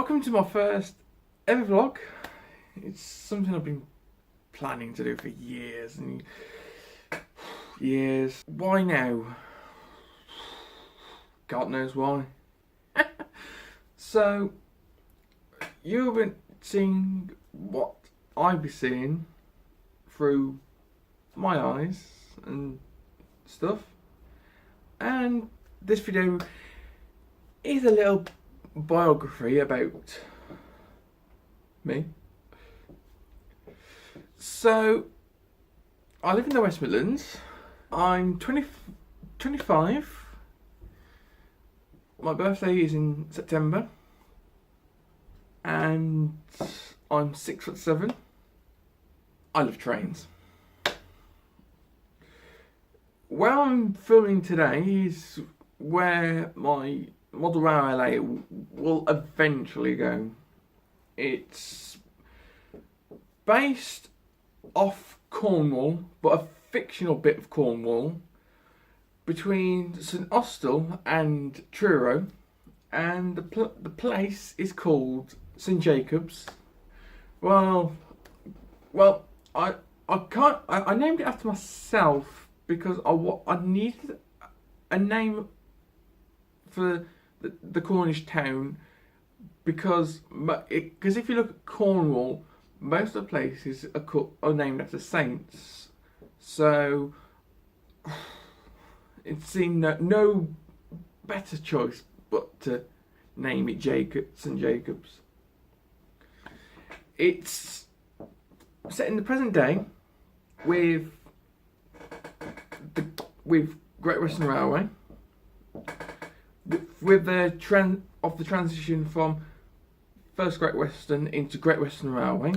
Welcome to my first ever vlog. It's something I've been planning to do for years and years. Why now? God knows why. So, you've been seeing what I've been seeing through my eyes and stuff. And this video is a little biography about me. So, I live in the West Midlands. I'm 25. My birthday is in September. And I'm 6'7". I love trains. Where I'm filming today is where my model railway layout will eventually go. It's based off Cornwall, but a fictional bit of Cornwall, between St Austell and Truro, and the place is called St Jacobs. Well, I named it after myself because I needed a name for the Cornish town, because if you look at Cornwall, most of the places are named after saints. So it seemed no better choice but to name it St Jacobs. It's set in the present day with Great Western Railway, with the transition from First Great Western into Great Western Railway,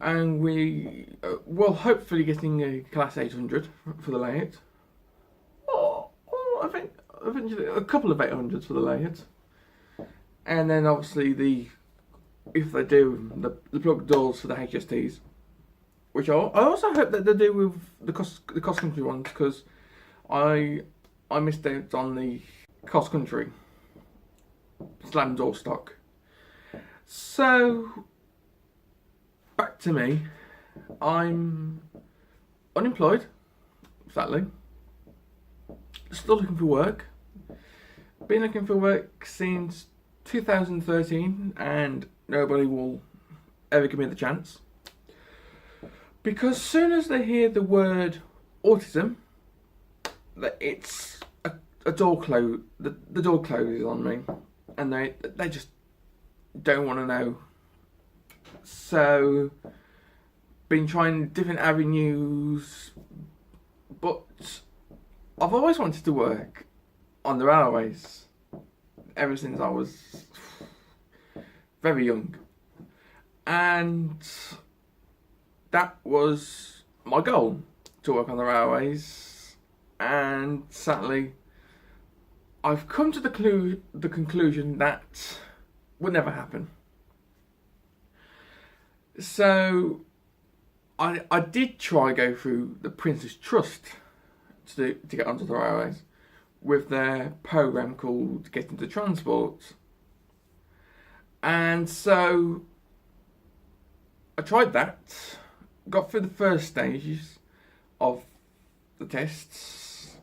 and we will hopefully getting a Class 800 for the layout, or I think eventually a couple of 800s for the layout, and then obviously if they do the plug doors for the HSTs, which I also hope that they do with the cross country ones, because I missed out on the cross country slam door stock. So back to me. I'm unemployed, sadly. Still looking for work. Been looking for work since 2013, and nobody will ever give me the chance. Because as soon as they hear the word autism, it's a door close. The door closes on me, and they just don't want to know. So, been trying different avenues, but I've always wanted to work on the railways ever since I was very young, and that was my goal, to work on the railways. And sadly, I've come to the conclusion that would never happen. So I did try go through the Prince's Trust to get onto the railways with their programme called Get Into Transport. And so I tried that, got through the first stages of the tests,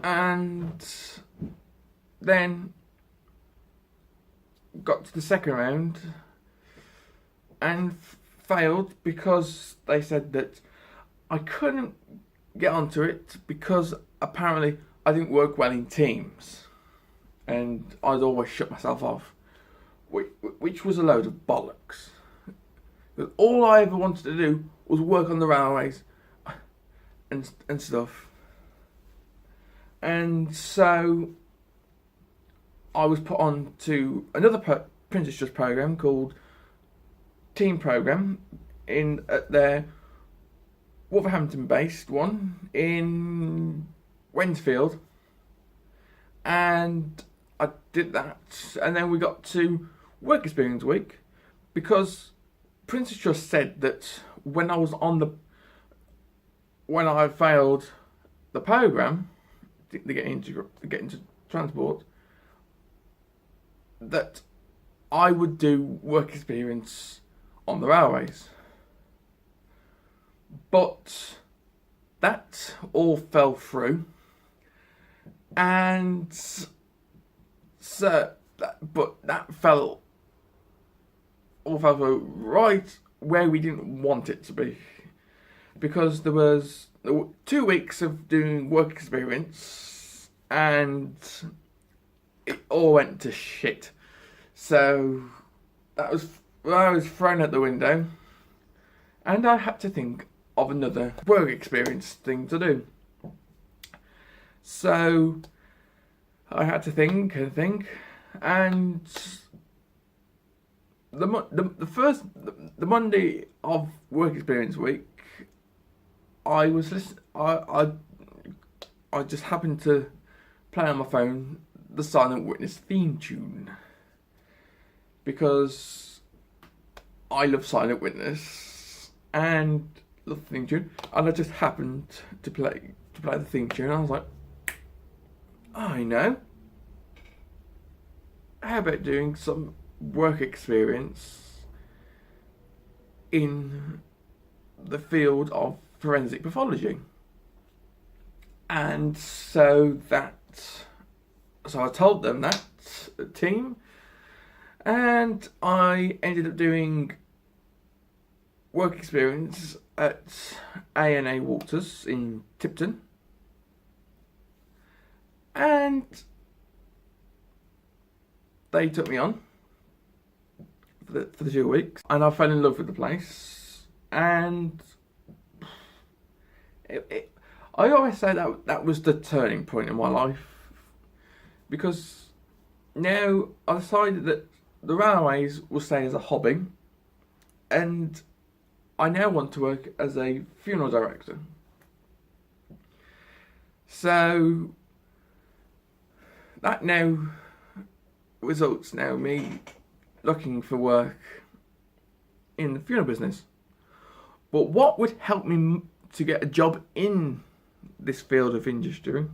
and then got to the second round and failed, because they said that I couldn't get onto it because apparently I didn't work well in teams, and I'd always shut myself off, which was a load of bollocks. Because all I ever wanted to do was work on the railways and stuff. And so I was put on to another Prince's Trust programme called Team Programme at their Wolverhampton based one in Wednesfield, and I did that, and then we got to Work Experience Week, because Prince's Trust said that when I failed the programme to get into transport, that I would do work experience on the railways. But that all fell through, and so that all fell through right where we didn't want it to be, because there were 2 weeks of doing work experience and it all went to shit. So I was thrown out the window, and I had to think of another work experience thing to do. So I had to think and think, and the Monday of work experience week, I just happened to play on my phone the Silent Witness theme tune, because I love Silent Witness and love the theme tune, and I just happened to play the theme tune. And I was like, I know. How about doing some work experience in the field of forensic pathology? And so I told them that team, and I ended up doing work experience at A&A Walters in Tipton, and they took me on for the 2 weeks, and I fell in love with the place. And I always say that was the turning point in my life, because now I decided that the railways will stay as a hobby, and I now want to work as a funeral director. So that now results now me looking for work in the funeral business. But what would help me to get a job in this field of industry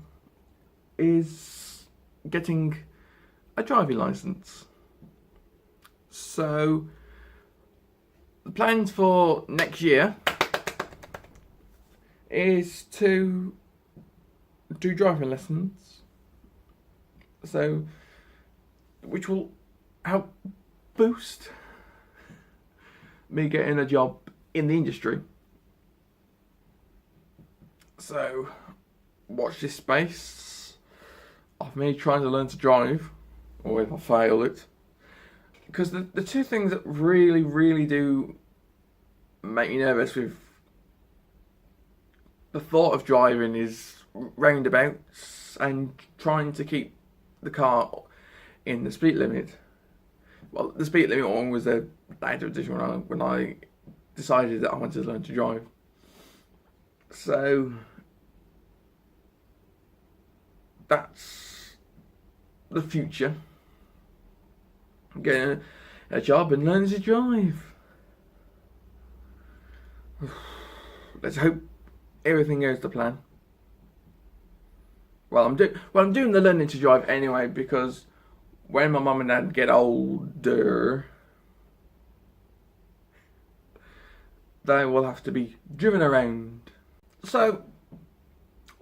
is getting a driving license. So the plans for next year is to do driving lessons, so which will help boost me getting a job in the industry. So watch this space of me trying to learn to drive, or if I fail it, because the two things that really do make me nervous with the thought of driving is roundabouts and trying to keep the car in the speed limit. Well, the speed limit one was a later decision when I decided that I wanted to learn to drive. So that's the future. Getting a job and learning to drive. Let's hope everything goes to plan. Well, I'm doing the learning to drive anyway, because when my mum and dad get older, they will have to be driven around. So,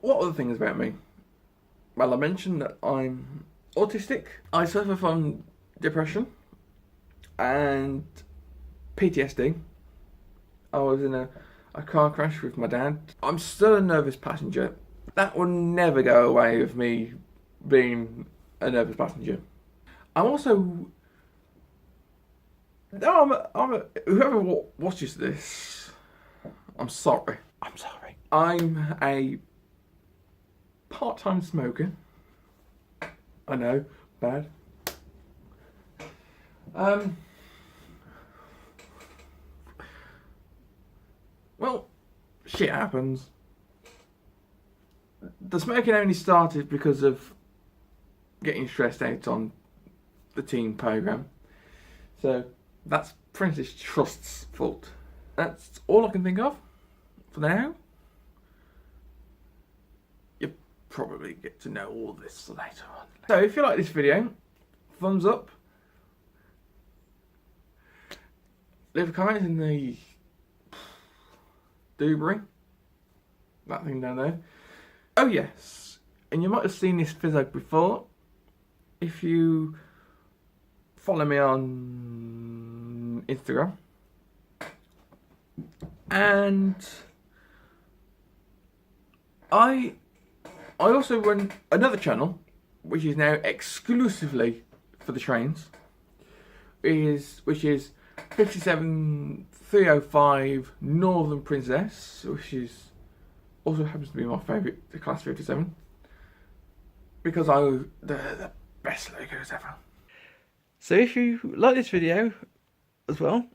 what are the things about me? Well, I mentioned that I'm autistic. I suffer from depression and PTSD. I was in a car crash with my dad. I'm still a nervous passenger. That will never go away with me being a nervous passenger. I'm also... whoever watches this, I'm sorry. I'm a part-time smoker. I know, bad. Well, shit happens. The smoking only started because of getting stressed out on the teen programme. So that's Prentice Trust's fault. That's all I can think of for now. You'll probably get to know all this later on. So if you like this video, thumbs up. leave a comment in the Dewberry. That thing down there. Oh yes, and you might have seen this Fizzog before. If you follow me on Instagram. And I also run another channel, which is now exclusively for the trains, which is 57305 Northern Princess, which is also happens to be my favourite, the Class 57, because the best logos ever. So if you like this video as well,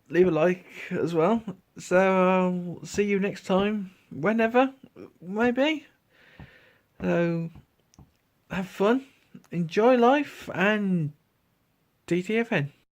leave a like as well. So I'll see you next time, whenever, maybe. So have fun, enjoy life, and TTFN.